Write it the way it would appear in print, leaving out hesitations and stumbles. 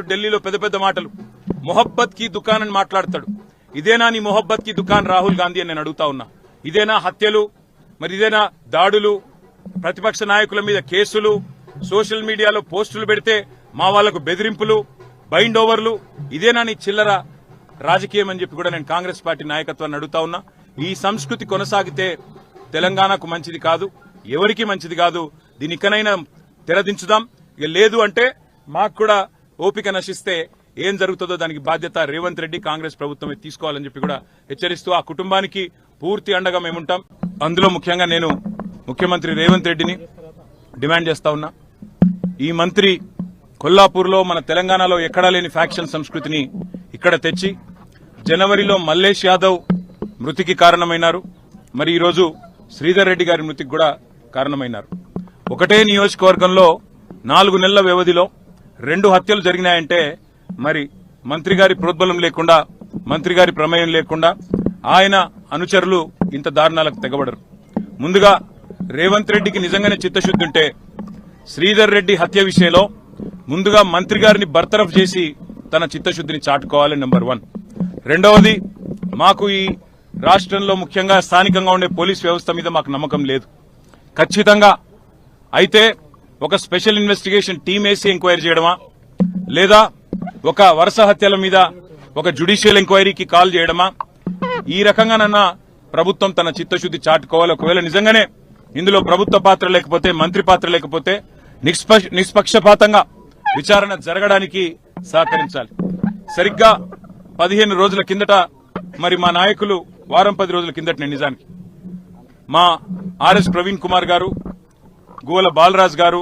ఢిల్లీలో పెద్ద పెద్ద మాటలు మొహబ్బత్ కి దుకాన్ అని మాట్లాడతాడు. ఇదేనా నీ మొహబ్బత్ కి దుకాన్ రాహుల్ గాంధీ అని నేను అడుగుతా ఉన్నా. ఇదేనా హత్యలు, మరి ఇదేనా దాడులు, ప్రతిపక్ష నాయకుల మీద కేసులు, సోషల్ మీడియాలో పోస్టులు పెడితే మా వాళ్లకు బెదిరింపులు, బైండ్ ఓవర్లు, ఇదేనా నీ చిల్లర రాజకీయం అని చెప్పి కూడా నేను కాంగ్రెస్ పార్టీ నాయకత్వాన్ని అడుగుతా ఉన్నా. ఈ సంస్కృతి కొనసాగితే తెలంగాణకు మంచిది కాదు, ఎవరికి మంచిది కాదు. దీని ఇకనైనా తెరదించుదాం. ఇక లేదు అంటే మాకు కూడా ఓపిక నశిస్తే ఏం జరుగుతుందో దానికి బాధ్యత రేవంత్ రెడ్డి కాంగ్రెస్ ప్రభుత్వమే తీసుకోవాలని చెప్పి కూడా హెచ్చరిస్తూ ఆ కుటుంబానికి పూర్తి అండగా మేముంటాం. అందులో ముఖ్యంగా నేను ముఖ్యమంత్రి రేవంత్ రెడ్డిని డిమాండ్ చేస్తా ఉన్నా. ఈ మంత్రి కొల్లాపూర్లో మన తెలంగాణలో ఎక్కడా లేని ఫ్యాక్షన్ సంస్కృతిని ఇక్కడ తెచ్చి జనవరిలో మల్లేష్ యాదవ్ మృతికి కారణమైనారు. మరి ఈరోజు శ్రీధర్ రెడ్డి గారి మృతికి కూడా కారణమైనారు. ఒకటే నియోజకవర్గంలో 4 నెలల వ్యవధిలో 2 హత్యలు జరిగినాయంటే మరి మంత్రి గారి ప్రోద్బలం లేకుండా, మంత్రి గారి ప్రమేయం లేకుండా ఆయన అనుచరులు ఇంత దారుణాలకు తెగబడరు. ముందుగా రేవంత్ రెడ్డికి నిజంగానే చిత్తశుద్ధి ఉంటే శ్రీధర్ రెడ్డి హత్య విషయంలో ముందుగా మంత్రి గారిని బర్తరఫ్ చేసి తన చిత్తశుద్ధిని చాటుకోవాలి. నెంబర్ 1. రెండవది, మాకు ఈ రాష్ట్రంలో ముఖ్యంగా స్థానికంగా ఉండే పోలీస్ వ్యవస్థ మీద మాకు నమ్మకం లేదు. ఖచ్చితంగా అయితే ఒక స్పెషల్ ఇన్వెస్టిగేషన్ టీం వేసి ఎంక్వైరీ చేయడమా, లేదా ఒక వరుస హత్యల మీద ఒక జ్యుడిషియల్ ఎంక్వైరీకి కాల్ చేయడమా, ఈ రకంగానన్నా ప్రభుత్వం తన చిత్తశుద్ది చాటుకోవాలి. ఒకవేళ నిజంగానే ఇందులో ప్రభుత్వ పాత్ర లేకపోతే, మంత్రి పాత్ర లేకపోతే నిష్పక్షపాతంగా విచారణ జరగడానికి సహకరించాలి. సరిగ్గా 15 రోజుల కిందట మరి మా నాయకులు వారం 10 రోజుల కిందట నిజానికి మా ఆర్ఎస్ ప్రవీణ్ కుమార్ గారు, గువ్వల బాలరాజ్ గారు,